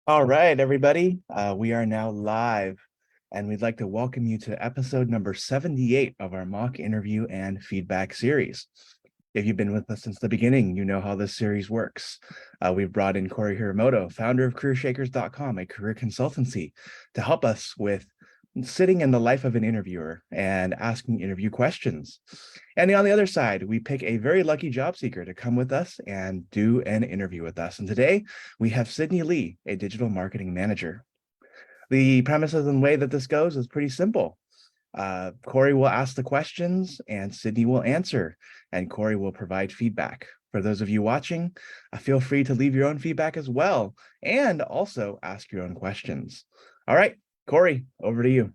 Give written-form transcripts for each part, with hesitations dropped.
All right, everybody. We are now live, and we'd like to welcome you to episode number 78 of our mock interview and feedback series. If you've been with us since the beginning, you know how this series works. We've brought in Corey Hiramoto, founder of CareerShakers.com, a career consultancy, to help us with sitting in the life of an interviewer and asking interview questions. And on the other side, we pick a very lucky job seeker to come with us and do an interview with us. And today we have Sydney Lee, a digital marketing manager. The premises and way that this goes is pretty simple. Corey will ask the questions and Sydney will answer, and Corey will provide feedback. For those of you watching, feel free to leave your own feedback as well, and also ask your own questions. All right, Corey, over to you.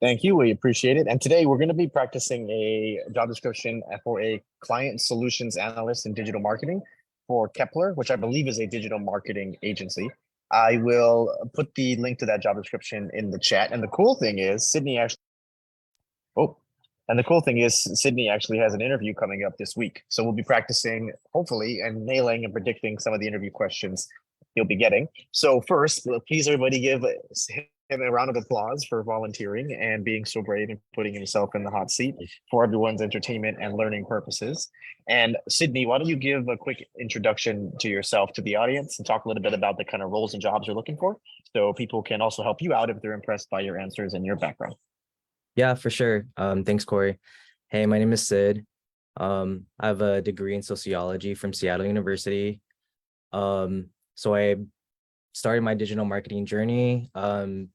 Thank you. We appreciate it. And today we're going to be practicing a job description for a client solutions analyst in digital marketing for Kepler, which I believe is a digital marketing agency. I will put the link to that job description in the chat. And the cool thing is Sydney actually has an interview coming up this week. So we'll be practicing, hopefully, and nailing and predicting some of the interview questions you'll be getting. So first, please everybody give him a round of applause for volunteering and being so brave and putting himself in the hot seat for everyone's entertainment and learning purposes. And Sydney, why don't you give a quick introduction to yourself to the audience and talk a little bit about the kind of roles and jobs you're looking for, so people can also help you out if they're impressed by your answers and your background. Yeah, for sure. Thanks, Corey. Hey, my name is Sid. I have a degree in sociology from Seattle University. So I started my digital marketing journey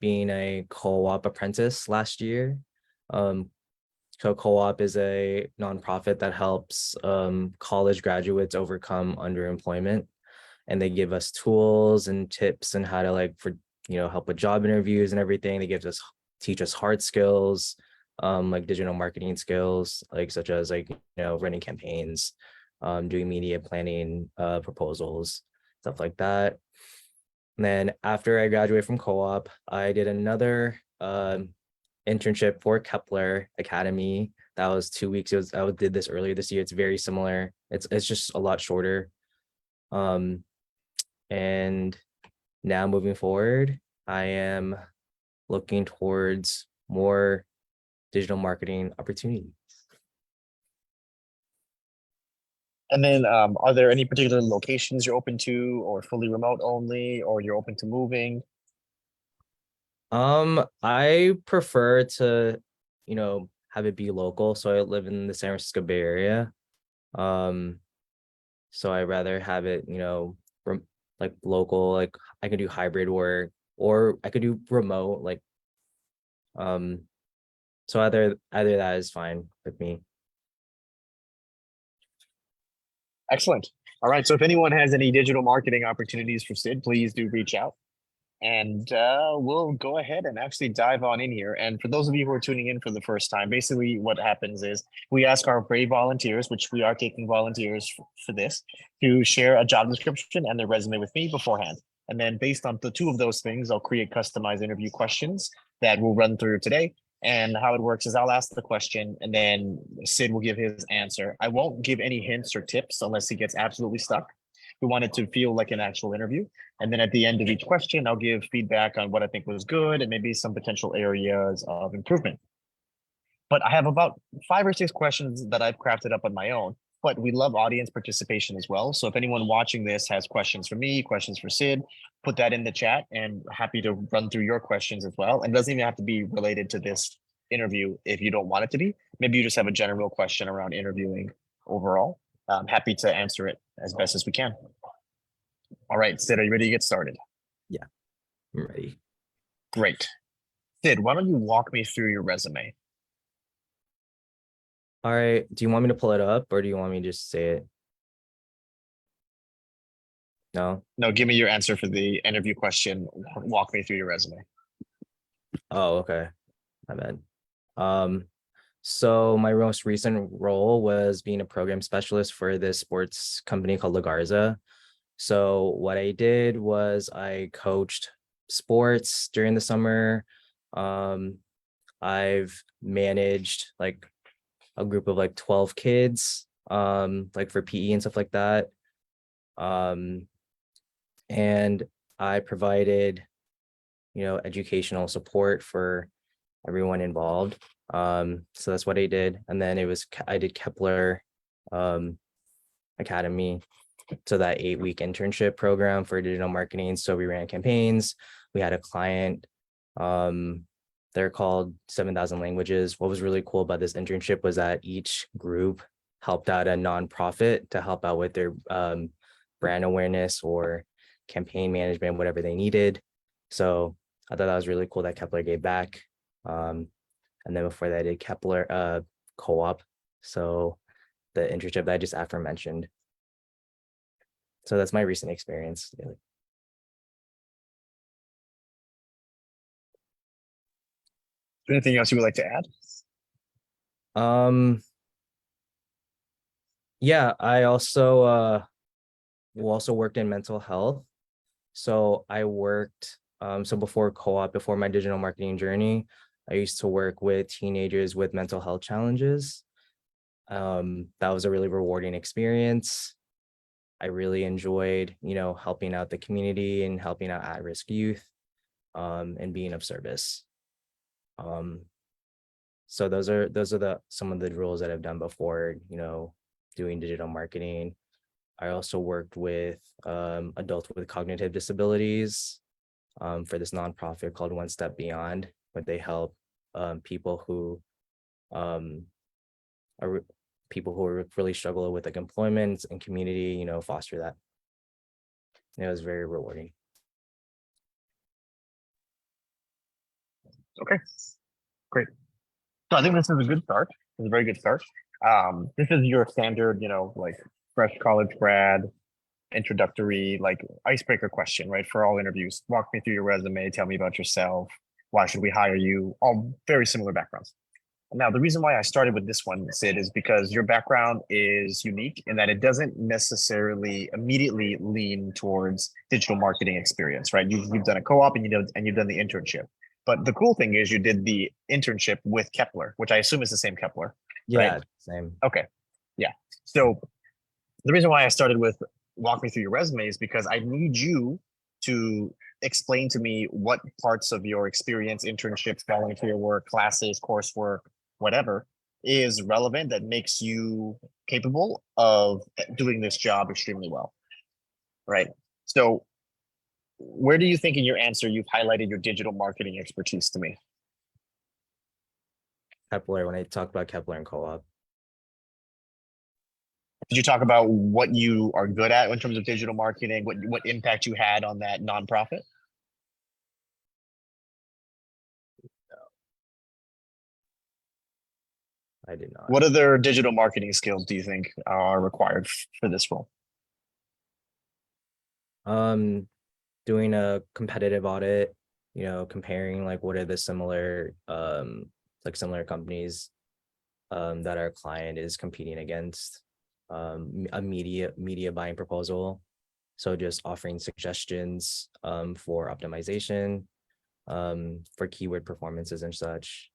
being a co-op apprentice last year. So co-op is a nonprofit that helps college graduates overcome underemployment, and they give us tools and tips and how to help with job interviews and everything. They teach us hard skills, like digital marketing skills, such as running campaigns, doing media planning, proposals, stuff like that. And then after I graduated from co-op, I did another internship for Kepler Academy. That was 2 weeks. I did this earlier this year. It's very similar. It's just a lot shorter. And now moving forward, I am looking towards more digital marketing opportunities. And then are there any particular locations you're open to, or fully remote only, or you're open to moving? I prefer to, have it be local. So I live in the San Francisco Bay Area. So I'd rather have it, from local, I could do hybrid work, or I could do remote, so either that is fine with me. Excellent. All right. So if anyone has any digital marketing opportunities for Sid, please do reach out. And we'll go ahead and actually dive on in here. And for those of you who are tuning in for the first time, basically what happens is we ask our brave volunteers, which we are taking volunteers for this, to share a job description and their resume with me beforehand. And then based on the two of those things, I'll create customized interview questions that we'll run through today. And how it works is I'll ask the question and then Sid will give his answer. I won't give any hints or tips unless he gets absolutely stuck. We want it to feel like an actual interview. And then at the end of each question, I'll give feedback on what I think was good and maybe some potential areas of improvement. But I have about 5 or 6 questions that I've crafted up on my own, but we love audience participation as well. So if anyone watching this has questions for me, questions for Sid, put that in the chat and happy to run through your questions as well. And it doesn't even have to be related to this interview if you don't want it to be. Maybe you just have a general question around interviewing overall. I'm happy to answer it as best as we can. All right, Sid, are you ready to get started? Yeah, I'm ready. Great. Sid, why don't you walk me through your resume? All right. Do you want me to pull it up, or do you want me to just say it? No? No, give me your answer for the interview question. Walk me through your resume. Oh, okay. My bad. So my most recent role was being a program specialist for this sports company called La Garza. So what I did was I coached sports during the summer. I've managed a group of 12 kids, for PE and stuff like that. and I provided, educational support for everyone involved. So that's what I did. And then I did Kepler Academy. So that 8-week internship program for digital marketing. So we ran campaigns. We had a client. They're called 7,000 Languages. What was really cool about this internship was that each group helped out a nonprofit to help out with their brand awareness or campaign management, whatever they needed. So I thought that was really cool that Kepler gave back. And then before that, I did Kepler co-op. So the internship that I just aforementioned. So that's my recent experience. Anything else you would like to add? Yeah, I also worked in mental health. So I worked so before co-op, before my digital marketing journey, I used to work with teenagers with mental health challenges. That was a really rewarding experience. I really enjoyed, helping out the community and helping out at-risk youth, and being of service. So those are some of the roles that I've done before, doing digital marketing. I also worked with adults with cognitive disabilities for this nonprofit called One Step Beyond, where they help people who really struggle with like employment and community, foster that. And it was very rewarding. Okay, great. So I think this is a good start. It's a very good start. This is your standard, like fresh college grad, introductory, like icebreaker question, right? For all interviews, walk me through your resume, tell me about yourself. Why should we hire you? All very similar backgrounds. Now, the reason why I started with this one, Sid, is because your background is unique in that it doesn't necessarily immediately lean towards digital marketing experience, right? You've done a co-op and you've done the internship. But the cool thing is you did the internship with Kepler, which I assume is the same Kepler. Yeah, right? same. Okay. Yeah. So the reason why I started with walk me through your resume is because I need you to explain to me what parts of your experience, internships, volunteer work, classes, coursework, whatever is relevant that makes you capable of doing this job extremely well. Right. So where do you think in your answer you've highlighted your digital marketing expertise to me? Kepler, when I talked about Kepler and co-op. Did you talk about what you are good at in terms of digital marketing, what impact you had on that nonprofit? I did not. What other digital marketing skills do you think are required for this role? Doing a competitive audit, comparing like what are the similar similar companies that our client is competing against, a media buying proposal. So just offering suggestions for optimization, for keyword performances and such.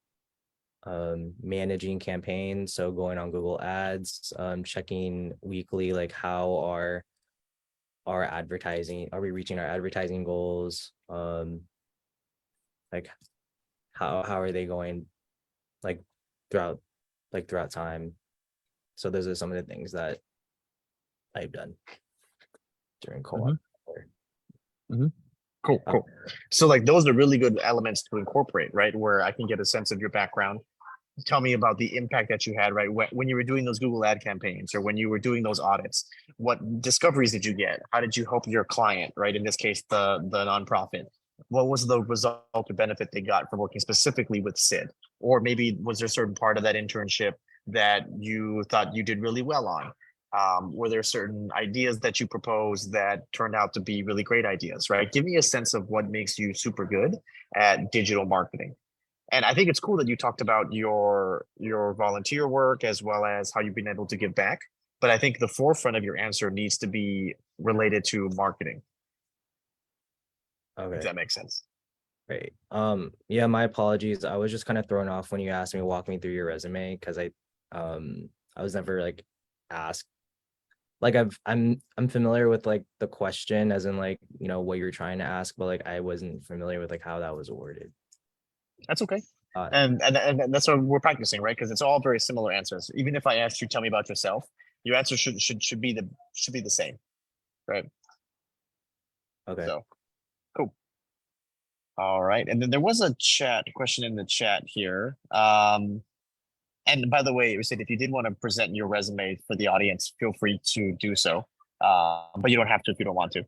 Managing campaigns, so going on Google Ads, checking weekly like how are we reaching our advertising goals, like how are they going like throughout time. So those are some of the things that I've done during co-op. Cool. So like those are really good elements to incorporate, right? Where I can get a sense of your background. Tell me about the impact that you had, right? When you were doing those Google ad campaigns or when you were doing those audits, what discoveries did you get? How did you help your client, right? In this case, the nonprofit. What was the result or benefit they got from working specifically with Sid? Or maybe was there a certain part of that internship that you thought you did really well on? Were there certain ideas that you proposed that turned out to be really great ideas, right? Give me a sense of what makes you super good at digital marketing. And I think it's cool that you talked about your volunteer work as well as how you've been able to give back. But I think the forefront of your answer needs to be related to marketing. Okay. If that makes sense. Great. Yeah, my apologies. I was just kind of thrown off when you asked me to walk me through your resume because I was never like asked like I'm familiar with like the question as in like, you know, what you're trying to ask, but like I wasn't familiar with like how that was worded. That's okay. Uh, And that's what we're practicing, right? Because it's all very similar answers. Even if I asked you, tell me about yourself, your answer should be the same, right? okay. So cool. All right. And then there was a question in the chat here. And by the way, Rasid, if you did want to present your resume for the audience, feel free to do so. But you don't have to if you don't want to.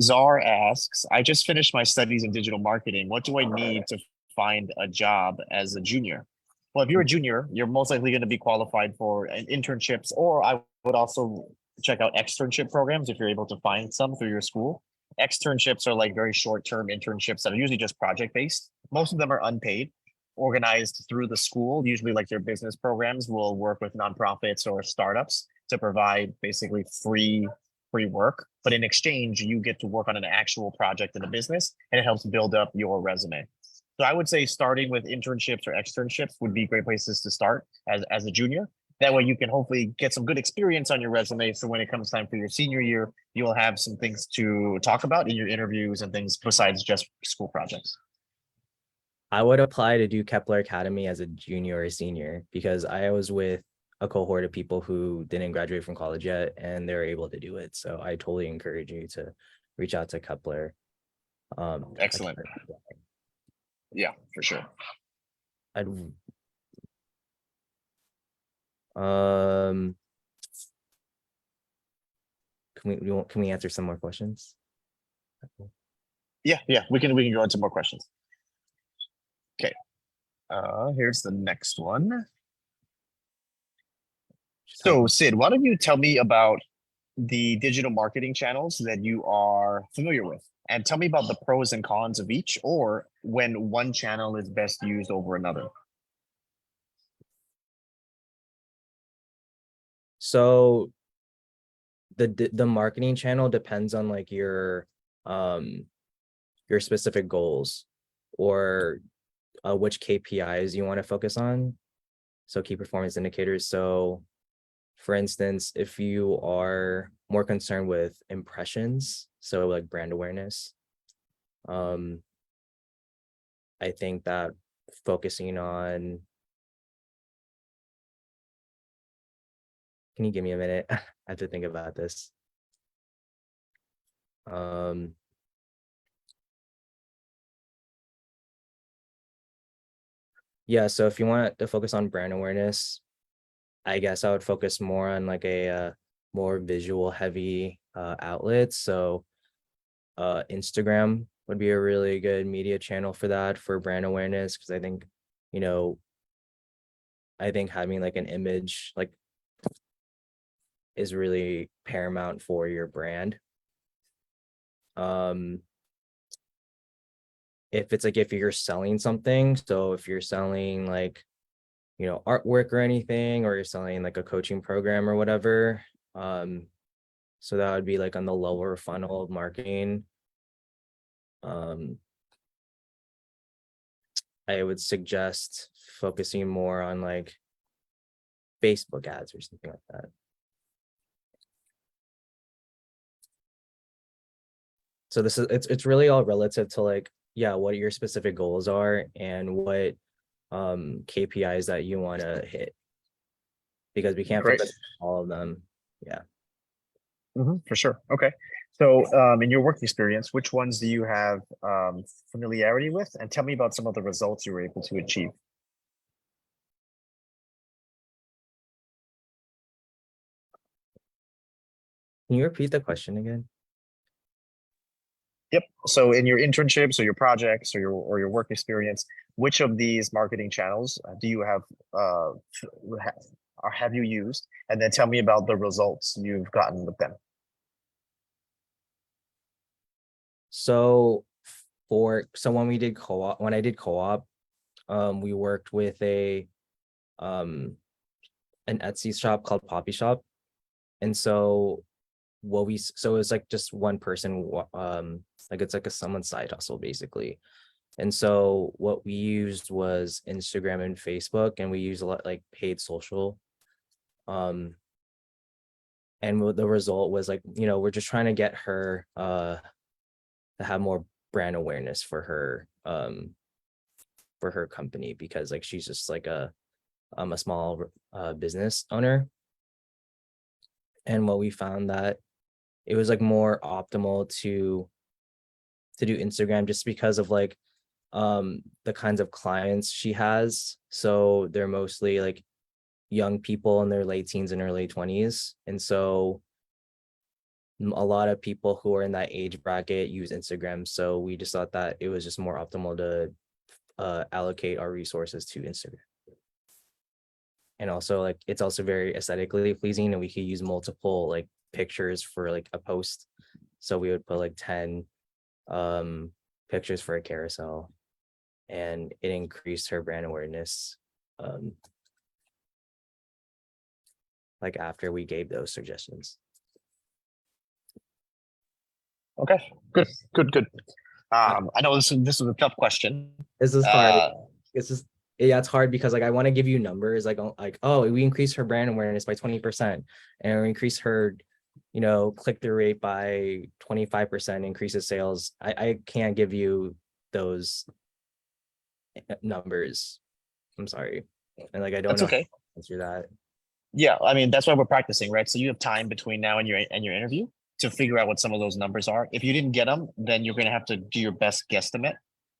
Czar asks, I just finished my studies in digital marketing. What do I need to find a job as a junior? Well, if you're a junior, you're most likely going to be qualified for internships, or I would also check out externship programs if you're able to find some through your school. Externships are like very short-term internships that are usually just project-based. Most of them are unpaid, organized through the school. Usually like their business programs will work with nonprofits or startups to provide basically free work. But in exchange, you get to work on an actual project in the business and it helps build up your resume. So I would say starting with internships or externships would be great places to start as a junior. That way you can hopefully get some good experience on your resume. So when it comes time for your senior year, you'll have some things to talk about in your interviews and things besides just school projects. I would apply to do Kepler Academy as a junior or senior because I was with a cohort of people who didn't graduate from college yet and they're able to do it. So I totally encourage you to reach out to Kepler. Excellent. Yeah, for sure. I'd can we answer some more questions? Yeah, we can go into more questions. Okay. Here's the next one. So Sid, why don't you tell me about the digital marketing channels that you are familiar with and tell me about the pros and cons of each, or when one channel is best used over another. So the marketing channel depends on like your specific goals or which KPIs you want to focus on. So key performance indicators. So for instance, if you are more concerned with impressions, so like brand awareness, I think that focusing on, can you give me a minute? I have to think about this. Yeah, so if you want to focus on brand awareness, I guess I would focus more on like a more visual heavy outlet. So Instagram would be a really good media channel for that, for brand awareness, because I think, you know, I think having like an image like is really paramount for your brand. If it's like if you're selling something, so if you're selling like, you know, artwork or anything, or you're selling like a coaching program or whatever, so that would be like on the lower funnel of marketing. I would suggest focusing more on like Facebook ads or something like that. So this is it's really all relative to like, yeah, what your specific goals are and what KPIs that you want to hit, because we can't Great. focus on all of them. Yeah. For sure. Okay. So in your work experience, which ones do you have familiarity with? And tell me about some of the results you were able to achieve. Can you repeat the question again? Yep. So in your internships or your projects or your work experience, which of these marketing channels do you have or have you used? And then tell me about the results you've gotten with them. So when we did co-op, when I did co-op, we worked with an Etsy shop called Poppy Shop. And so it's like just one person, like it's like someone's side hustle basically. And so what we used was Instagram and Facebook, and we used a lot like paid social. And the result was like, we're just trying to get her to have more brand awareness for her company, because like she's just like a small business owner. And what we found that it was like more optimal to do Instagram, just because of like the kinds of clients she has. So they're mostly like young people in their late teens and early 20s. And so a lot of people who are in that age bracket use Instagram. So we just thought that it was just more optimal to allocate our resources to Instagram. And also like it's also very aesthetically pleasing, and we could use multiple like pictures for like a post. So we would put like 10 pictures for a carousel, and it increased her brand awareness like after we gave those suggestions. Okay, good. I know this is a tough question. This is hard. Uh, It's hard because like I want to give you numbers like oh, we increased her brand awareness by 20%, and we increased her click-through rate by 25%, increases sales. I can't give you those numbers. I'm sorry. And like I don't That's know okay. how to answer that. Yeah, I mean that's why we're practicing, right? So you have time between now and your interview to figure out what some of those numbers are. If you didn't get them, then you're going to have to do your best guesstimate,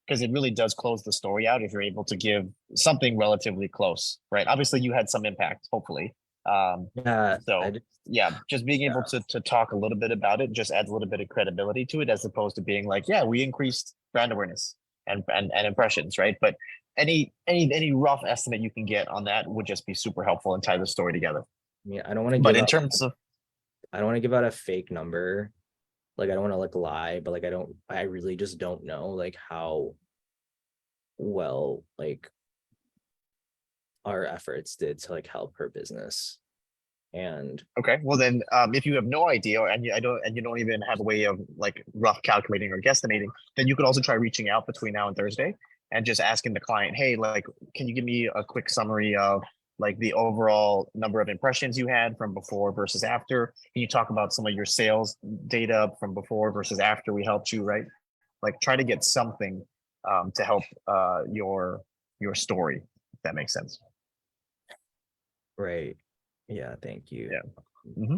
because it really does close the story out if you're able to give something relatively close, right? Obviously, you had some impact, hopefully. Yeah. So yeah, just being able Yeah. to talk a little bit about it just adds a little bit of credibility to it, as opposed to being like, yeah, we increased brand awareness and impressions, right? But any rough estimate you can get on that would just be super helpful and tie the story together. Yeah, I don't want to But give in out terms of I don't want to give out a fake number. Like I don't want to like lie, but like I really just don't know like how well like our efforts did to like help her business. And okay, well then, if you have no idea and you don't even have a way of like rough calculating or guesstimating, then you could also try reaching out between now and Thursday and just asking the client, hey, like, can you give me a quick summary of like the overall number of impressions you had from before versus after? Can you talk about some of your sales data from before versus after we helped you, right? Like try to get something to help your story, if that makes sense. right. Yeah, thank you. Yeah.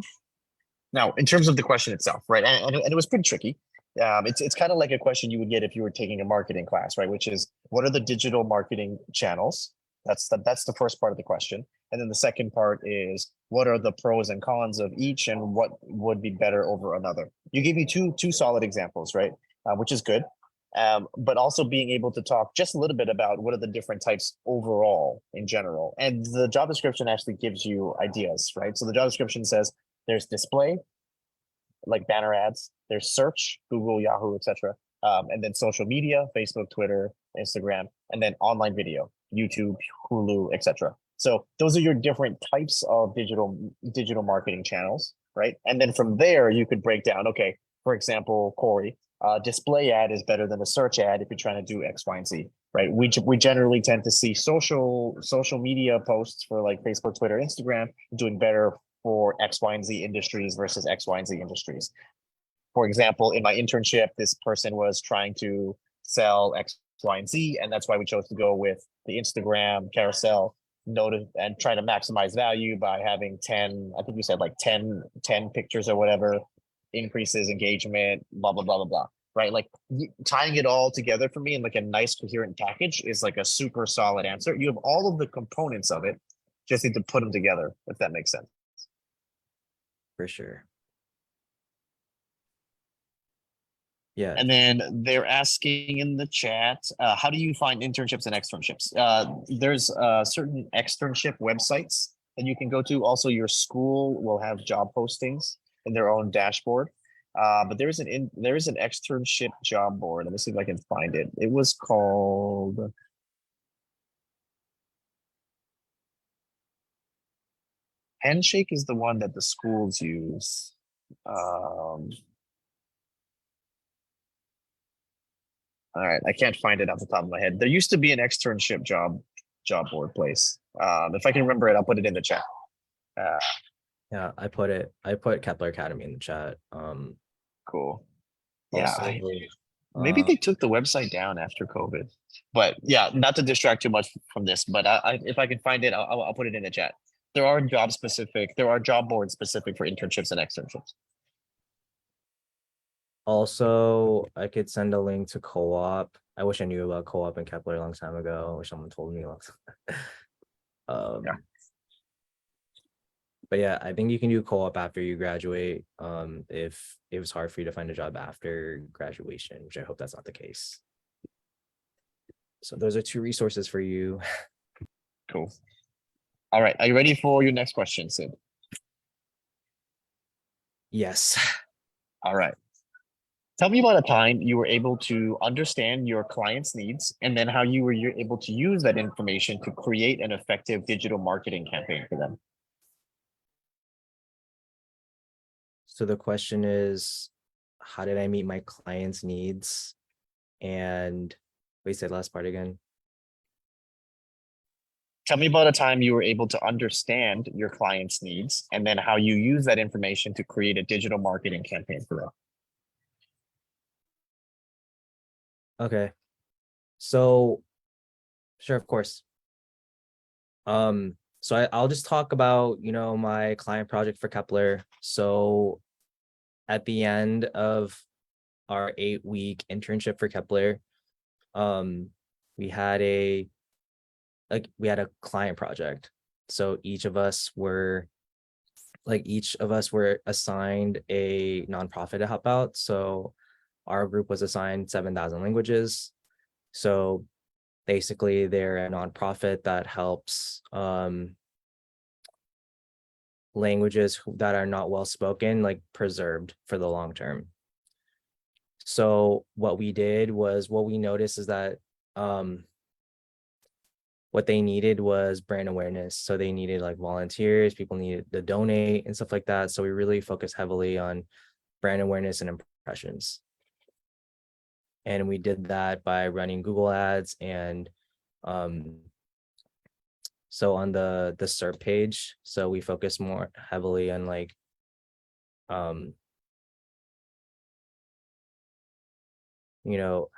Now, in terms of the question itself, right, and it was pretty tricky. It's kind of like a question you would get if you were taking a marketing class, right? Which is, what are the digital marketing channels? That's the first part of the question, and then the second part is, what are the pros and cons of each, and what would be better over another? You gave me two solid examples, right? Which is good. But also being able to talk just a little bit about what are the different types overall in general. And the job description actually gives you ideas, right? So the job description says there's display, like banner ads, there's search, Google, Yahoo, etc. And then social media, Facebook, Twitter, Instagram, and then online video, YouTube, Hulu, etc. So those are your different types of digital marketing channels, right? And then from there, you could break down, okay, for example, Corey, display ad is better than a search ad if you're trying to do X, Y, and Z, right? We generally tend to see social media posts for like Facebook, Twitter, Instagram doing better for X, Y, and Z industries versus X, Y, and Z industries. For example, in my internship, this person was trying to sell X, Y, and Z, and that's why we chose to go with the Instagram carousel noted and trying to maximize value by having 10, I think you said like 10 pictures or whatever, increases engagement, blah, blah, blah, blah, blah. Right. Like tying it all together for me in like a nice coherent package is like a super solid answer. You have all of the components of it, just need to put them together, if that makes sense. For sure. Yeah. And then they're asking in the chat, how do you find internships and externships? There's certain externship websites that you can go to. Also, your school will have job postings in their own dashboard. But there is an externship job board. Let me see if I can find it. It was called Handshake is the one that the schools use. All right, I can't find it off the top of my head. There used to be an externship job board place. If I can remember it, I'll put it in the chat. Yeah, I put Kepler Academy in the chat. Cool. Yeah, Also, maybe uh, they took the website down after COVID. But yeah, not to distract too much from this, but if I can find it, I'll put it in the chat. There are job boards specific for internships and externships. also, I could send a link to co-op. I wish I knew about co-op and Kepler a long time ago, or someone told me a long time. Yeah. But yeah, I think you can do co-op after you graduate. If it was hard for you to find a job after graduation, which I hope that's not the case. So those are two resources for you. Cool. All right. Are you ready for your next question, Sid? Yes. All right. Tell me about a time you were able to understand your client's needs and then how you're able to use that information to create an effective digital marketing campaign for them. So the question is, how did I meet my clients' needs? And wait, say the last part again. Tell me about a time you were able to understand your client's needs and then how you use that information to create a digital marketing campaign for them. Okay. So sure, of course. So I'll just talk about, my client project for Kepler. So at the end of our 8-week internship for Kepler, we had a client project. So each of us were assigned a nonprofit to help out. So our group was assigned 7,000 languages. So basically they're a nonprofit that helps languages that are not well spoken, like preserved for the long term. So what we noticed is that what they needed was brand awareness. So they needed like volunteers, people needed to donate and stuff like that. So we really focused heavily on brand awareness and impressions. And we did that by running Google ads and so on the SERP page. So we focus more heavily on like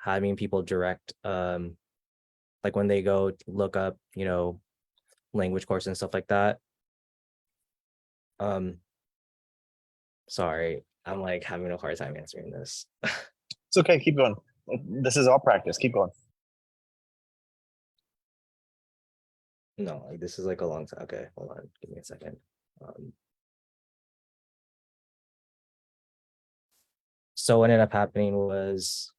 having people direct like when they go look up, language course and stuff like that. Sorry, I'm like having a hard time answering this. It's okay. Keep going. This is all practice. Keep going. No, like this is like a long time. Okay, hold on, give me a second. So what ended up happening was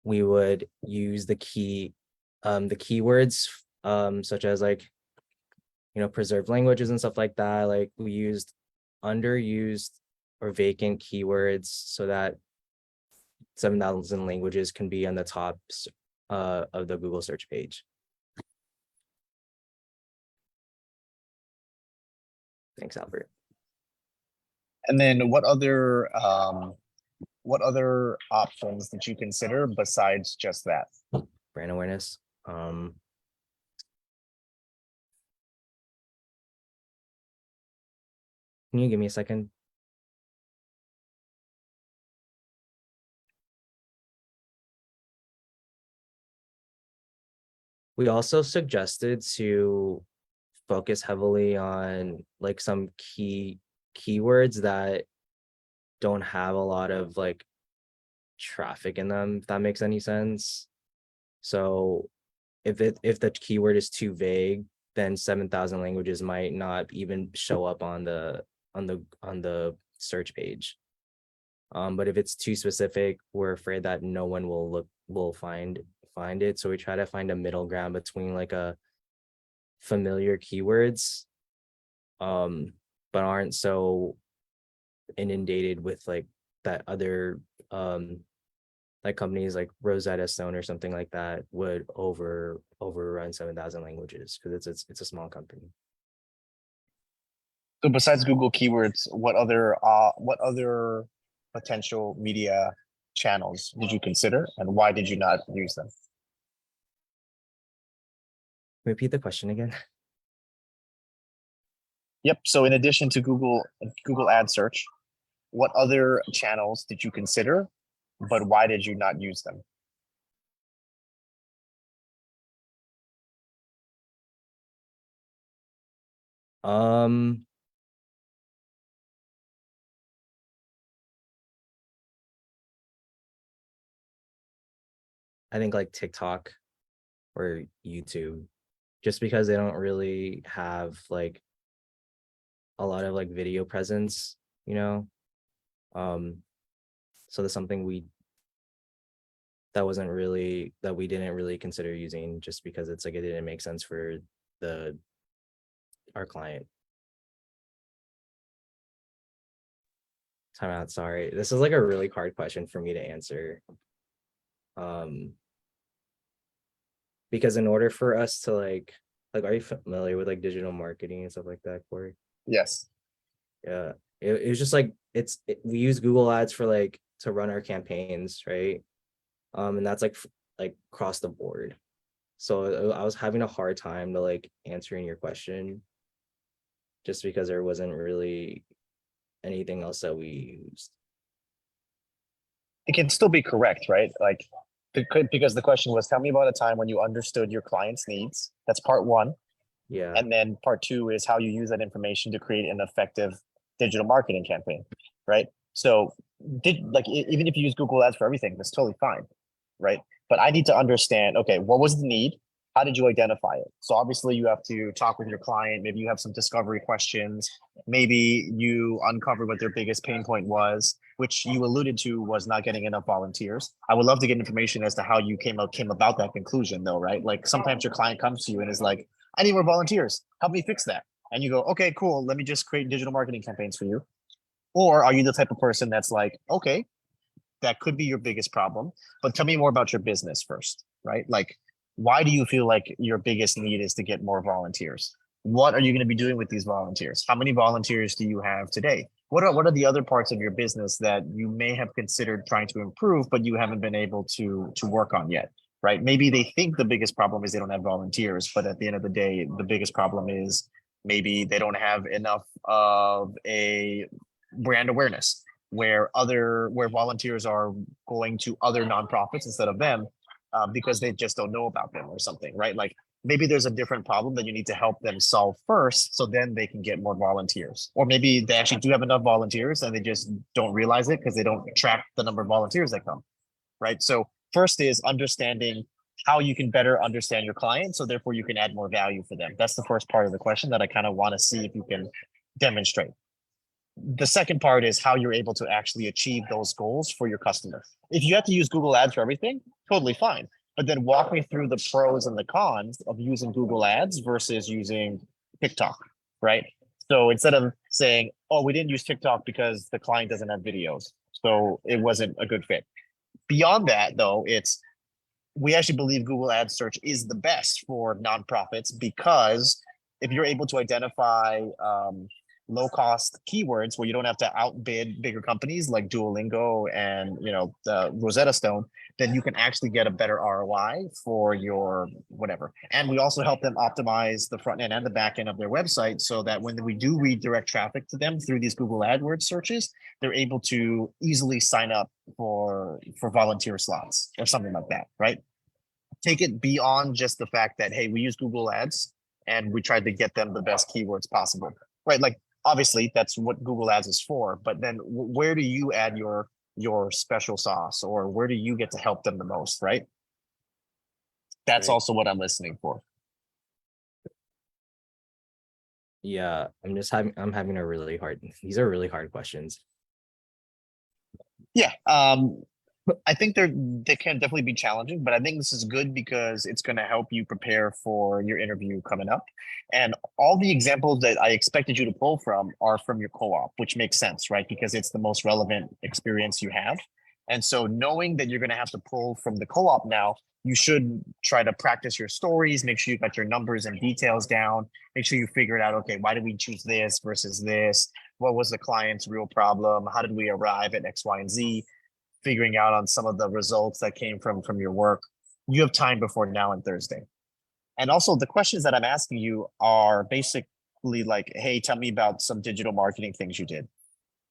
we would use the keywords, such as like, preserved languages and stuff like that. Like we used underused or vacant keywords so that 7,000 languages can be on the top of the Google search page. Thanks, Albert. And then what other options did you consider besides just that? Brand awareness. Can you give me a second? We also suggested to focus heavily on like some keywords that don't have a lot of like traffic in them, if that makes any sense. So if the keyword is too vague, then 7,000 languages might not even show up on the search page. But if it's too specific, we're afraid that no one will find it. So we try to find a middle ground between like a familiar keywords, but aren't so inundated with like that other like companies like Rosetta Stone or something like that would overrun 7,000 languages because it's a small company. So besides Google keywords, what other potential media channels did you consider and why did you not use them? Repeat the question again. Yep. So in addition to Google ad search, what other channels did you consider, but why did you not use them? Um, I think like TikTok or YouTube, just because they don't really have like a lot of like video presence, you know? Um, so that's something that we didn't really consider using just because it's like it didn't make sense for the our client. Time out, sorry. This is like a really hard question for me to answer. Um, because in order for us to like are you familiar with like digital marketing and stuff like that, Corey? Yes. Yeah. It was just like we use Google Ads for like to run our campaigns, right? And that's like across the board. So I was having a hard time to like answering your question just because there wasn't really anything else that we used. It can still be correct, right? Like, because the question was, tell me about a time when you understood your client's needs. That's part one. Yeah. And then part two is how you use that information to create an effective digital marketing campaign, right? So even if you use Google Ads for everything, that's totally fine, right? But I need to understand, okay, what was the need? How did you identify it? So obviously you have to talk with your client. Maybe you have some discovery questions. Maybe you uncover what their biggest pain point was, which you alluded to was not getting enough volunteers. I would love to get information as to how you came about that conclusion though, right? Like sometimes your client comes to you and is like, I need more volunteers. Help me fix that. And you go, okay, cool. Let me just create digital marketing campaigns for you. Or are you the type of person that's like, okay, that could be your biggest problem, but tell me more about your business first, right? Like, why do you feel like your biggest need is to get more volunteers? What are you going to be doing with these volunteers? How many volunteers do you have today? What are the other parts of your business that you may have considered trying to improve, but you haven't been able to work on yet? Right? Maybe they think the biggest problem is they don't have volunteers, but at the end of the day, the biggest problem is maybe they don't have enough of a brand awareness where volunteers are going to other nonprofits instead of them because they just don't know about them or something, right? Like maybe there's a different problem that you need to help them solve first, so then they can get more volunteers. Or maybe they actually do have enough volunteers and they just don't realize it because they don't track the number of volunteers that come, right? So first is understanding how you can better understand your client, so therefore you can add more value for them. That's the first part of the question that I kind of want to see if you can demonstrate. The second part is how you're able to actually achieve those goals for your customer. If you have to use Google Ads for everything, totally fine. But then walk me through the pros and the cons of using Google Ads versus using TikTok, right? So instead of saying, oh, we didn't use TikTok because the client doesn't have videos, so it wasn't a good fit. Beyond that, though, we actually believe Google Ad search is the best for nonprofits because if you're able to identify low cost keywords where you don't have to outbid bigger companies like Duolingo and the Rosetta Stone, then you can actually get a better ROI for your whatever. And we also help them optimize the front end and the back end of their website so that when we do redirect traffic to them through these Google AdWords searches, they're able to easily sign up for volunteer slots or something like that, right? Take it beyond just the fact that, hey, we use Google Ads and we tried to get them the best keywords possible, right? Like obviously that's what Google Ads is for, but then where do you add your special sauce, or where do you get to help them the most, right? That's Right. also what I'm listening for. Yeah, I'm having a really hard, these are really hard questions. Yeah. I think they can definitely be challenging, but I think this is good because it's going to help you prepare for your interview coming up. And all the examples that I expected you to pull from are from your co-op, which makes sense, right? Because it's the most relevant experience you have. And so knowing that you're going to have to pull from the co-op now, you should try to practice your stories, make sure you got your numbers and details down, make sure you figure it out, okay, why did we choose this versus this? What was the client's real problem? How did we arrive at X, Y, and Z? Figuring out on some of the results that came from your work. You have time before now and Thursday. And also the questions that I'm asking you are basically typically like, hey, tell me about some digital marketing things you did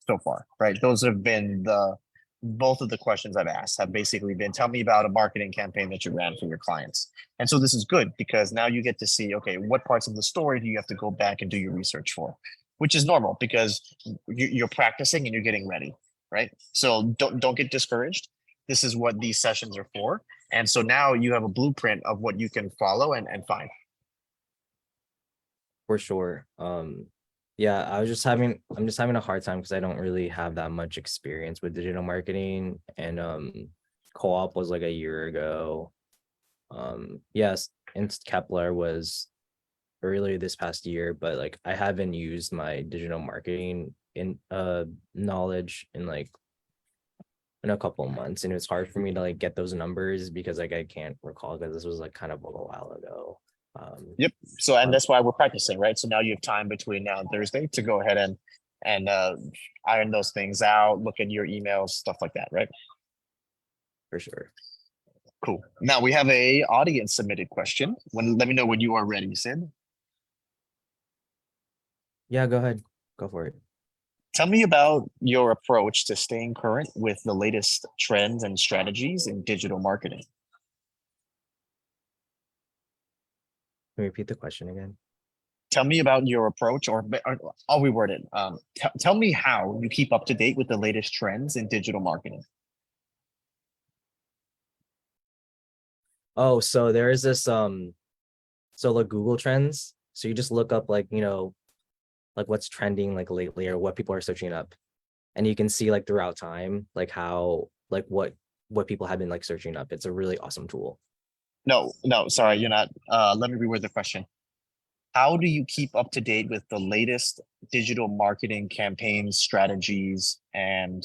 so far, right? Those have been both of the questions I've asked have basically been, tell me about a marketing campaign that you ran for your clients. And so this is good because now you get to see, okay, what parts of the story do you have to go back and do your research for, which is normal because you're practicing and you're getting ready, right? So don't get discouraged. This is what these sessions are for. And so now you have a blueprint of what you can follow and find. For sure. Yeah, I'm just having a hard time because I don't really have that much experience with digital marketing, and co-op was like a year ago. Yes, and Kepler was earlier this past year, but like I haven't used my digital marketing in knowledge in like in a couple of months, and it's hard for me to like get those numbers because like I can't recall because this was like kind of a while ago. Yep. So, and Um, that's why we're practicing, right? So now you have time between now and Thursday to go ahead and iron those things out, look at your emails, stuff like that, right? for sure. Cool. Now we have a audience submitted question. Let me know when you are ready, Sid. Yeah, go ahead. Go for it. Tell me about your approach to staying current with the latest trends and strategies in digital marketing. Can you repeat the question again? Tell me about your approach, or I'll reword it. Tell me how you keep up to date with the latest trends in digital marketing. Oh, so there is this so like Google Trends. So you just look up like, you know, like what's trending like lately or what people are searching up. And you can see like throughout time, like how like what people have been like searching up. It's a really awesome tool. No, sorry, you're not. Let me reword the question. How do you keep up to date with the latest digital marketing campaigns, strategies, and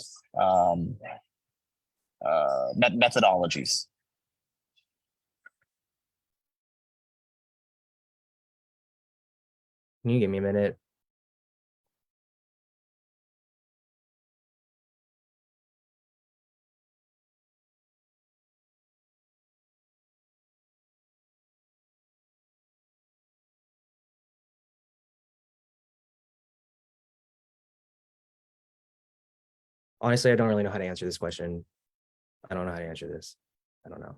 methodologies? Can you give me a minute? Honestly, I don't really know how to answer this question. I don't know how to answer this. I don't know.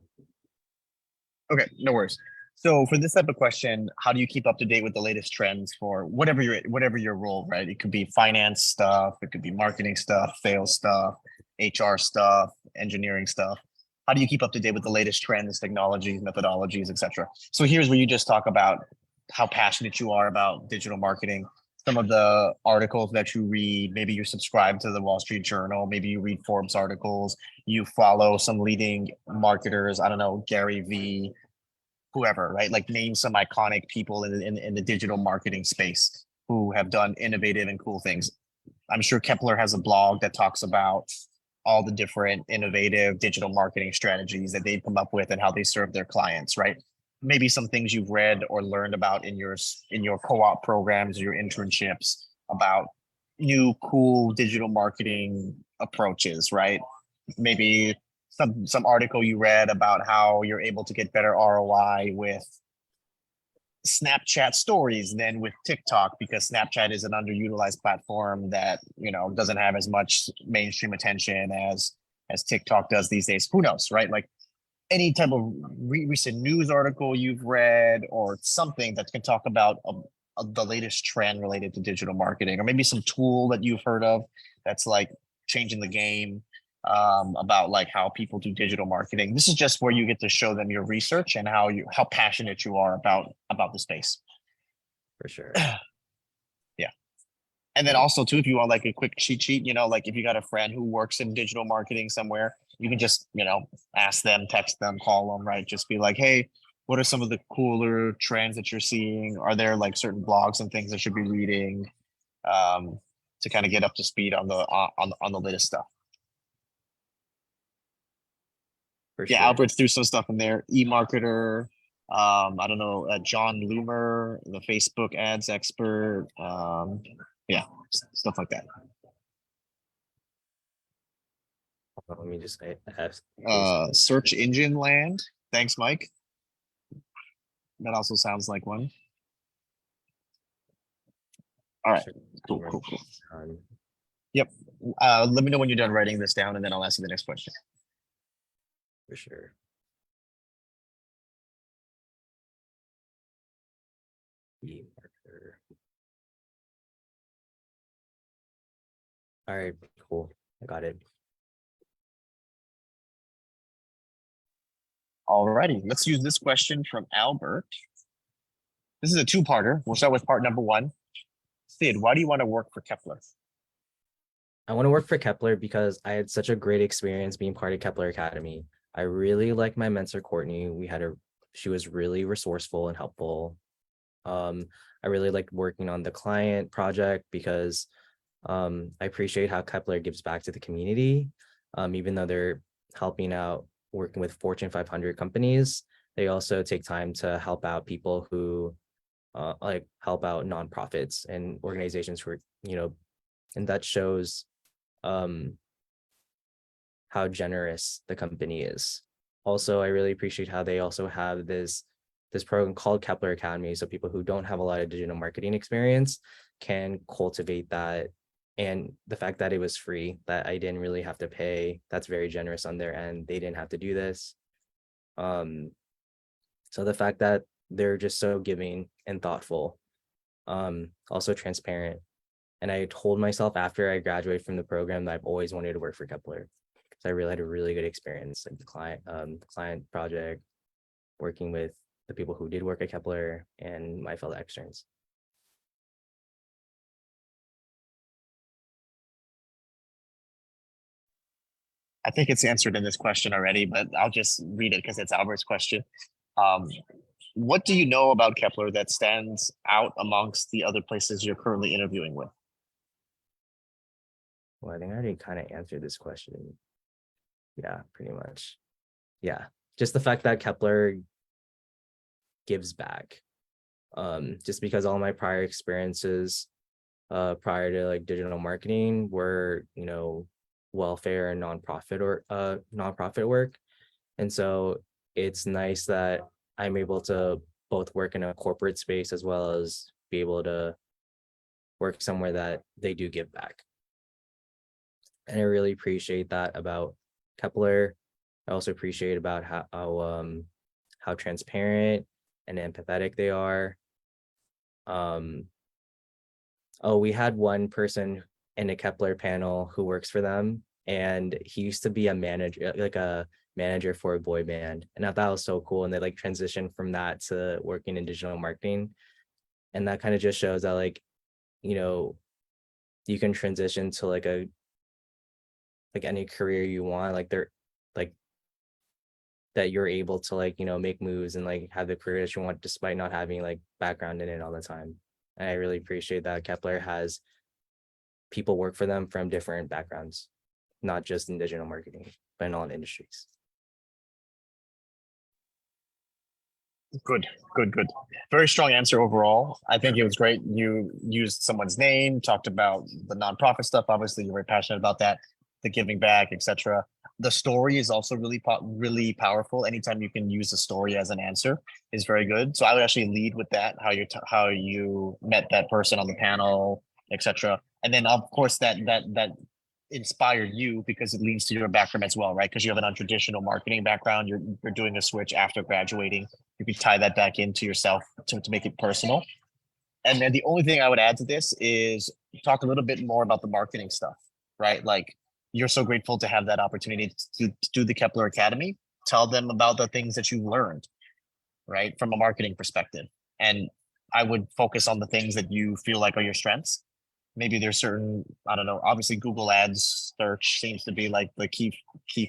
Okay, no worries. So for this type of question, how do you keep up to date with the latest trends for whatever your role, right? It could be finance stuff, it could be marketing stuff, sales stuff, HR stuff, engineering stuff. How do you keep up to date with the latest trends, technologies, methodologies, etc.? So here's where you just talk about how passionate you are about digital marketing, some of the articles that you read, maybe you subscribe to the Wall Street Journal, maybe you read Forbes articles, you follow some leading marketers, I don't know, Gary Vee, whoever, right? Like name some iconic people in the digital marketing space who have done innovative and cool things. I'm sure Kepler has a blog that talks about all the different innovative digital marketing strategies that they've come up with and how they serve their clients, right? Maybe some things you've read or learned about in your co-op programs or your internships about new cool digital marketing approaches, right? Maybe some article you read about how you're able to get better ROI with Snapchat stories than with TikTok because Snapchat is an underutilized platform that, you know, doesn't have as much mainstream attention as TikTok does these days. Who knows, right? Like any type of recent news article you've read or something that can talk about the latest trend related to digital marketing, or maybe some tool that you've heard of that's like changing the game, about like how people do digital marketing. This is just where you get to show them your research and how passionate you are about the space. For sure. Yeah. And then also too, if you want like a quick cheat sheet, you know, like if you got a friend who works in digital marketing somewhere, you can just, you know, ask them, text them, call them, right? Just be like, hey, what are some of the cooler trends that you're seeing? Are there like certain blogs and things I should be reading, to kind of get up to speed on the latest stuff? For Yeah, sure. Albert's threw some stuff in there. eMarketer, I don't know, John Loomer, the Facebook ads expert, yeah, stuff like that. Let me just say Search Engine Land. Thanks, Mike. That also sounds like one. All right, Sure. cool, Write cool, cool. this down. Let me know when you're done writing this down, and then I'll ask you the next question. For sure. E marker. All right, cool. I got it. Alrighty, let's use this question from Albert. This is a two-parter. We'll start with part number one. Sid, why do you want to work for Kepler? I want to work for Kepler because I had such a great experience being part of Kepler Academy. I really like my mentor, Courtney. She was really resourceful and helpful. I really liked working on the client project because I appreciate how Kepler gives back to the community. Even though they're helping out working with Fortune 500 companies, they also take time to help out people who like help out nonprofits and organizations who are, and that shows how generous the company is. Also, I really appreciate how they also have this program called Kepler Academy. So people who don't have a lot of digital marketing experience can cultivate that. And the fact that it was free, that I didn't really have to pay, that's very generous on their end. They didn't have to do this. So the fact that they're just so giving and thoughtful, also transparent. And I told myself after I graduated from the program that I've always wanted to work for Kepler because I really had a really good experience, like the client project, working with the people who did work at Kepler and my fellow externs. I think it's answered in this question already, but I'll just read it because it's Albert's question. What do you know about Kepler that stands out amongst the other places you're currently interviewing with? Well, I think I already kind of answered this question. Yeah, pretty much. Yeah, just the fact that Kepler gives back. Just because all my prior experiences prior to like digital marketing were, welfare and nonprofit work. And so it's nice that I'm able to both work in a corporate space as well as be able to work somewhere that they do give back. And I really appreciate that about Kepler. I also appreciate about how transparent and empathetic they are. We had one person in a Kepler panel who works for them, and he used to be a manager for a boy band, and I thought that was so cool. And they like transitioned from that to working in digital marketing, and that kind of just shows that you can transition to like any career you want, that you're able to make moves and have the career that you want despite not having background in it all the time. And I really appreciate that Kepler has people work for them from different backgrounds, not just in digital marketing, but in all industries. Good. Very strong answer overall. I think it was great. You used someone's name, talked about the nonprofit stuff. Obviously, you're very passionate about that, the giving back, etc. The story is also really powerful. Anytime you can use a story as an answer is very good. So I would actually lead with that, how you met that person on the panel, etc. And then of course that inspired you because it leads to your background as well, right? Because you have an untraditional marketing background. You're doing a switch after graduating. You can tie that back into yourself to make it personal. And then the only thing I would add to this is talk a little bit more about the marketing stuff, right? Like you're so grateful to have that opportunity to do the Kepler Academy. Tell them about the things that you learned, right? From a marketing perspective. And I would focus on the things that you feel like are your strengths. Maybe there's certain, I don't know, obviously Google Ads search seems to be like the key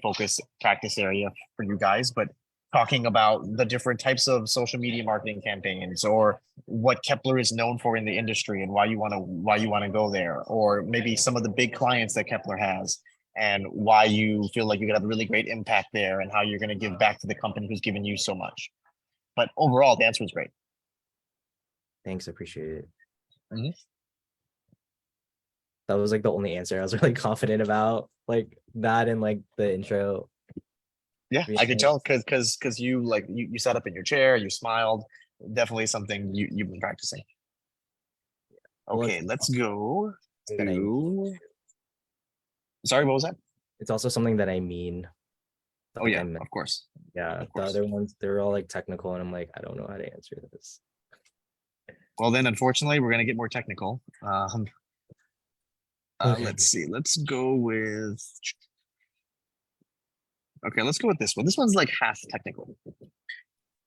focus practice area for you guys, but talking about the different types of social media marketing campaigns or what Kepler is known for in the industry and why you want to go there, or maybe some of the big clients that Kepler has and why you feel like you could have a really great impact there and how you're going to give back to the company who's given you so much. But overall, the answer was great. Thanks, I appreciate it. Mm-hmm. That was the only answer I was really confident about, that and the intro. Yeah, I could tell because you you sat up in your chair, you smiled. Definitely something you've been practicing. Well, Okay, let's go that I- to. Sorry, what was that? It's also something that I mean. Oh like yeah, I meant. of course. Yeah, of the course. other ones, they're all like technical, and I'm like, I don't know how to answer this. Well, then, unfortunately, we're gonna get more technical. Okay. Let's see. Let's go with. Okay, let's go with this one. This one's like half technical.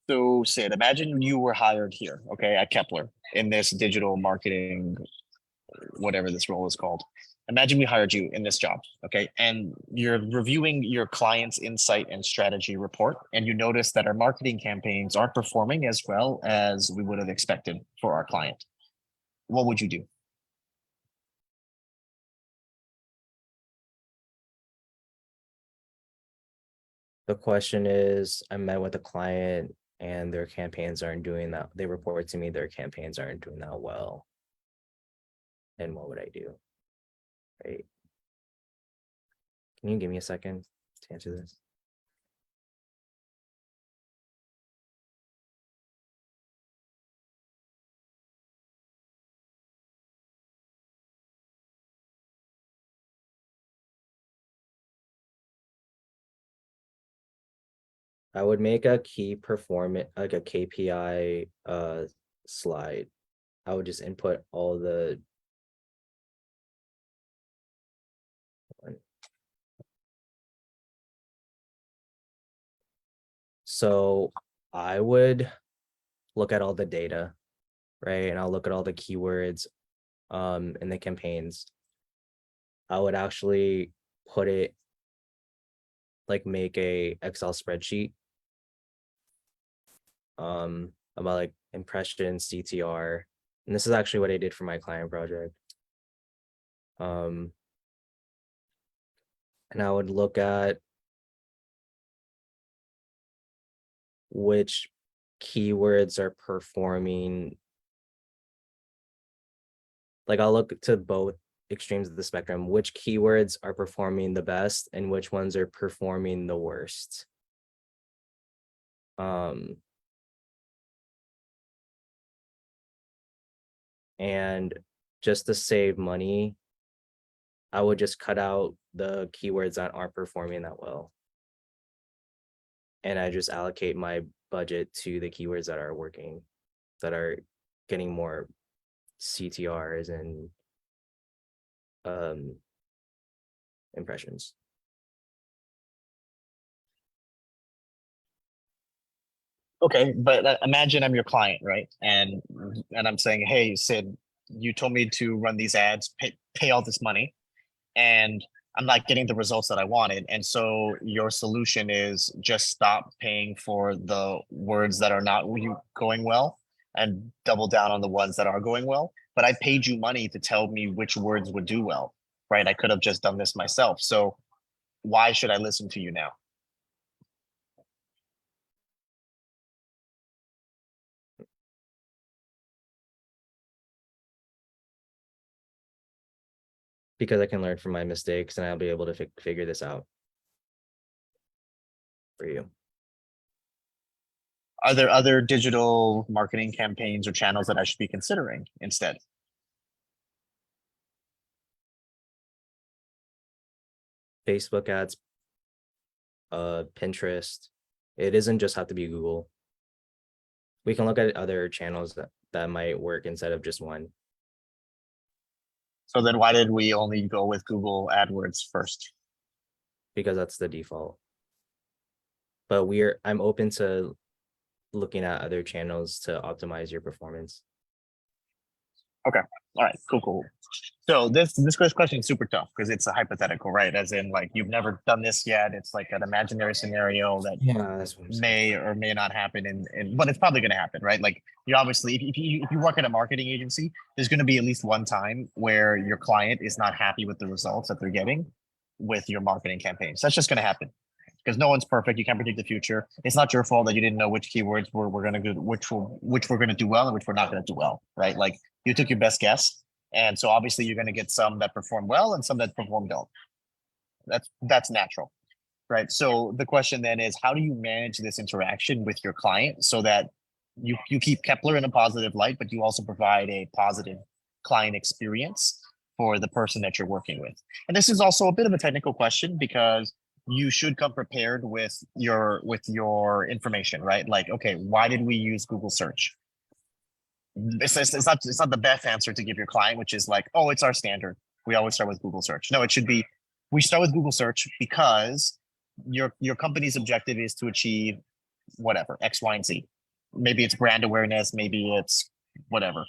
So, Sid, imagine you were hired here, okay, at Kepler in this digital marketing, whatever this role is called. Imagine we hired you in this job, okay, and you're reviewing your client's insight and strategy report, and you notice that our marketing campaigns aren't performing as well as we would have expected for our client. What would you do? The question is, I met with a client and their campaigns aren't doing that. They report to me their campaigns aren't doing that well. And what would I do? Right. Can you give me a second to answer this? I would make a key performance, like a KPI slide. I would just input all the so I would look at all the data, right? And I'll look at all the keywords in the campaigns. I would actually put it like make a Excel spreadsheet about like impressions, CTR. And this is actually what I did for my client project. And I would look at which keywords are performing. Like I'll look to both extremes of the spectrum, which keywords are performing the best and which ones are performing the worst. And just to save money, I would just cut out the keywords that aren't performing that well. And I just allocate my budget to the keywords that are working, that are getting more CTRs and impressions. Okay, but imagine I'm your client, right? And I'm saying, hey, Sid, you told me to run these ads, pay all this money, and I'm not getting the results that I wanted. And so your solution is just stop paying for the words that are not going well and double down on the ones that are going well. But I paid you money to tell me which words would do well, right? I could have just done this myself. So why should I listen to you now? Because I can learn from my mistakes and I'll be able to figure this out for you. Are there other digital marketing campaigns or channels that I should be considering instead? Facebook ads, Pinterest. It doesn't just have to be Google. We can look at other channels that might work instead of just one. So then why did we only go with Google AdWords first? Because that's the default. But I'm open to looking at other channels to optimize your performance. Okay. All right. Cool. So this question is super tough because it's a hypothetical, right? As in, like, you've never done this yet. It's like an imaginary scenario that That's what I'm saying. may or may not happen, but it's probably going to happen, right? Like, you obviously, if you work at a marketing agency, there's going to be at least one time where your client is not happy with the results that they're getting with your marketing campaigns. That's just going to happen because no one's perfect. You can't predict the future. It's not your fault that you didn't know which keywords were going to do, which we're going to do well and which we're not going to do well, right? Like, you took your best guess, and so obviously you're going to get some that perform well and some that perform don't. That's natural, right? So the question then is, how do you manage this interaction with your client so that you keep Kepler in a positive light, but you also provide a positive client experience for the person that you're working with. And this is also a bit of a technical question because you should come prepared with your information, right? Like, okay, why did we use Google search? It's not the best answer to give your client, which is like, oh, it's our standard. We always start with Google search. No, it should be, we start with Google search because your company's objective is to achieve whatever, X, Y, and Z. Maybe it's brand awareness, maybe it's whatever.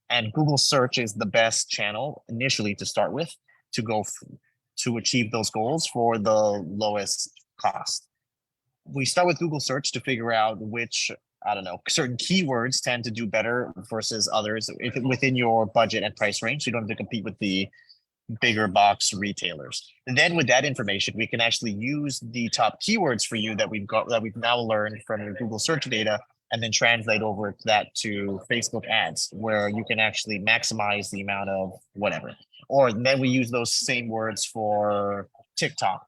And Google search is the best channel initially to start with to go to achieve those goals for the lowest cost. We start with Google search to figure out which, I don't know, certain keywords tend to do better versus others if within your budget and price range. So you don't have to compete with the bigger box retailers. And then with that information, we can actually use the top keywords for you that we've now learned from your Google search data and then translate over that to Facebook ads, where you can actually maximize the amount of whatever. Or then we use those same words for TikTok,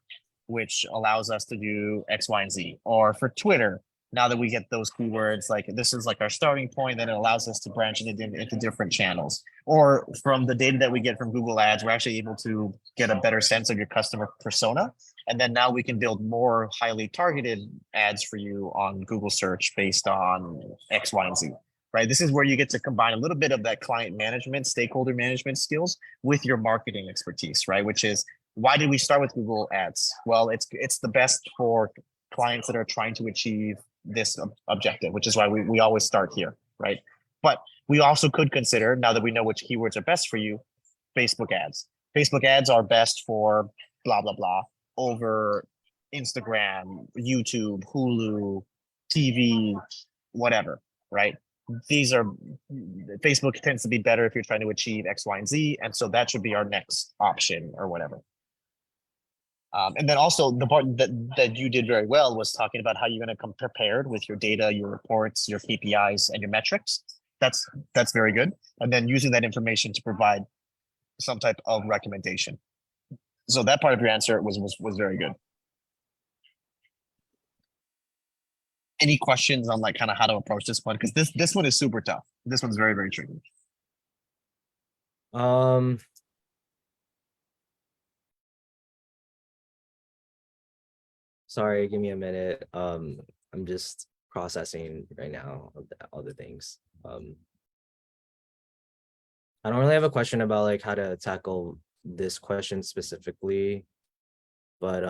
which allows us to do X, Y, and Z. Or for Twitter, now that we get those keywords, like this is like our starting point, then it allows us to branch it into different channels. Or from the data that we get from Google Ads, we're actually able to get a better sense of your customer persona. And then now we can build more highly targeted ads for you on Google search based on X, Y, and Z, right? This is where you get to combine a little bit of that client management, stakeholder management skills with your marketing expertise, right? Which is, why did we start with Google Ads? Well, it's the best for clients that are trying to achieve this objective, which is why we always start here, right? But we also could consider, now that we know which keywords are best for you, Facebook ads. Facebook ads are best for blah, blah, blah over Instagram, YouTube, Hulu, TV, whatever, right? These are, Facebook tends to be better if you're trying to achieve X, Y, and Z. And so that should be our next option or whatever. And then also the part that you did very well was talking about how you're going to come prepared with your data, your reports, your KPIs, and your metrics. That's very good. And then using that information to provide some type of recommendation. So that part of your answer was very good. Any questions on like kind of how to approach this one? Because this one is super tough. This one's very, very tricky. Sorry, give me a minute. I'm just processing right now all the things. I don't really have a question about like how to tackle this question specifically, but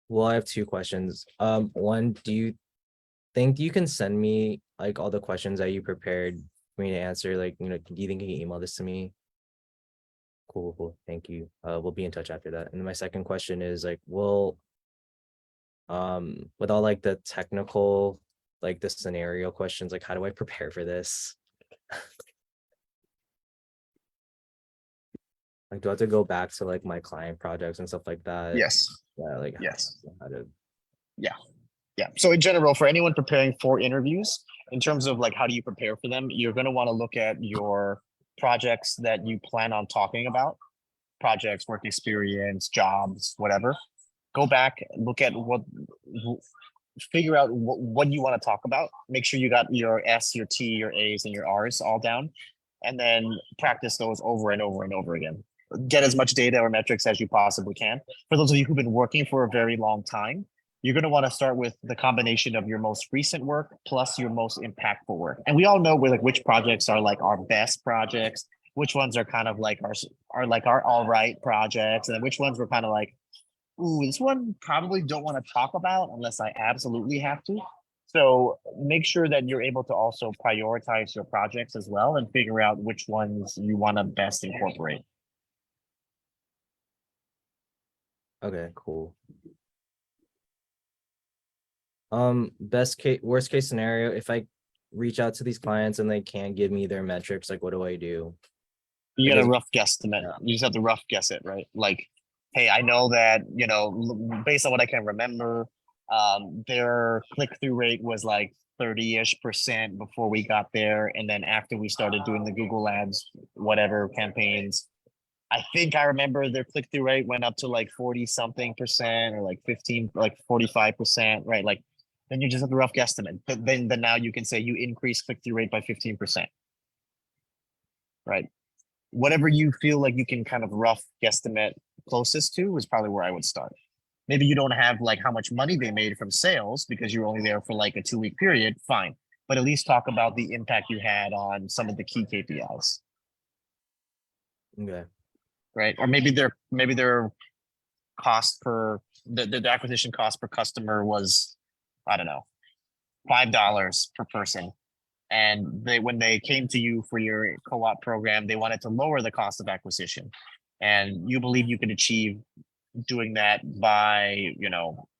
well, I have two questions. One, do you think you can send me like all the questions that you prepared for me to answer? Like, do you think you can email this to me? Cool. Thank you. We'll be in touch after that. And then my second question is like, with all like the technical, like the scenario questions, like how do I prepare for this? Like, do I have to go back to like my client projects and stuff like that? Yes. Yeah, like yes. How to... Yeah. So in general, for anyone preparing for interviews, in terms of like, how do you prepare for them? You're going to want to look at your projects that you plan on talking about, projects, work experience, jobs, whatever. Go back, look at figure out what you want to talk about. Make sure you got your S, your T, your A's, and your R's all down, and then practice those over and over and over again. Get as much data or metrics as you possibly can. For those of you who've been working for a very long time, you're going to want to start with the combination of your most recent work plus your most impactful work. And we all know where like which projects are like our best projects, which ones are kind of like our all right projects, and then which ones we're kind of like, ooh, this one probably don't want to talk about unless I absolutely have to. So make sure that you're able to also prioritize your projects as well and figure out which ones you want to best incorporate. Okay, cool. Worst case scenario, if I reach out to these clients and they can't give me their metrics, like what do I do? You got a rough guesstimate. Yeah. You just have to rough guess it, right? Like, hey, I know that, based on what I can remember, their click-through rate was like 30-ish% before we got there. And then after we started doing the Google Ads, whatever campaigns, I think I remember their click-through rate went up to like 40 something percent or like 15, like 45%, right? Like then you just have a rough guesstimate. But then now you can say you increase click-through rate by 15%, right? Whatever you feel like you can kind of rough guesstimate closest to is probably where I would start. Maybe you don't have like how much money they made from sales because you were only there for like a 2 week period, fine. But at least talk about the impact you had on some of the key KPIs, Okay. right? Or maybe their cost per the acquisition cost per customer was, I don't know, $5 per person. And when they came to you for your co-op program, they wanted to lower the cost of acquisition. And you believe you could achieve doing that by,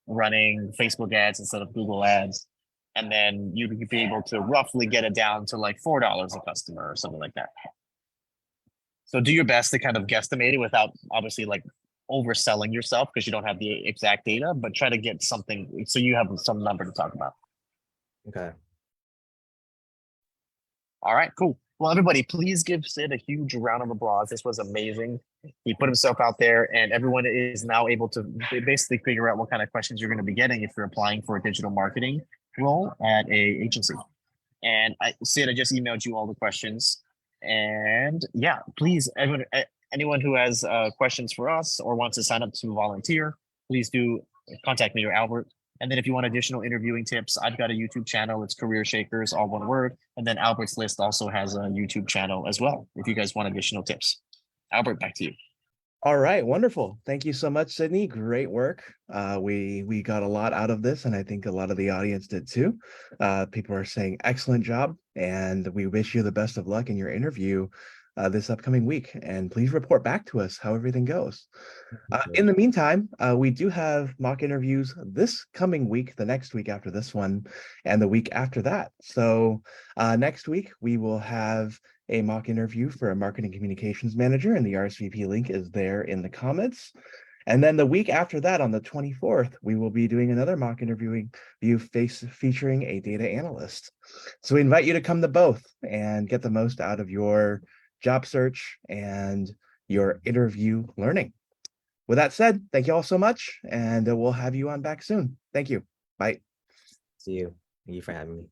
running Facebook ads instead of Google ads. And then you could be able to roughly get it down to like $4 a customer or something like that. So do your best to kind of guesstimate it without obviously like overselling yourself because you don't have the exact data, but try to get something so you have some number to talk about. Okay. All right, cool. Well, everybody, please give Sid a huge round of applause. This was amazing. He put himself out there, and everyone is now able to basically figure out what kind of questions you're going to be getting if you're applying for a digital marketing role at a agency. And Sid, I just emailed you all the questions. And yeah, please, anyone who has questions for us or wants to sign up to volunteer, please do contact me or Albert. And then if you want additional interviewing tips, I've got a YouTube channel. It's Career Shakers, all one word. And then Albert's List also has a YouTube channel as well, if you guys want additional tips. Albert, back to you. All right, wonderful. Thank you so much, Sydney. Great work. We got a lot out of this, and I think a lot of the audience did too. People are saying excellent job, and we wish you the best of luck in your interview this upcoming week. And please report back to us how everything goes. In the meantime, we do have mock interviews this coming week, the next week after this one, and the week after that. So next week, we will have a mock interview for a marketing communications manager, and the RSVP link is there in the comments. And then the week after that, on the 24th, we will be doing another mock interviewing featuring a data analyst. So we invite you to come to both and get the most out of your job search and your interview learning. With that said, thank you all so much, and we'll have you on back soon. Thank you. Bye. See you. Thank you for having me.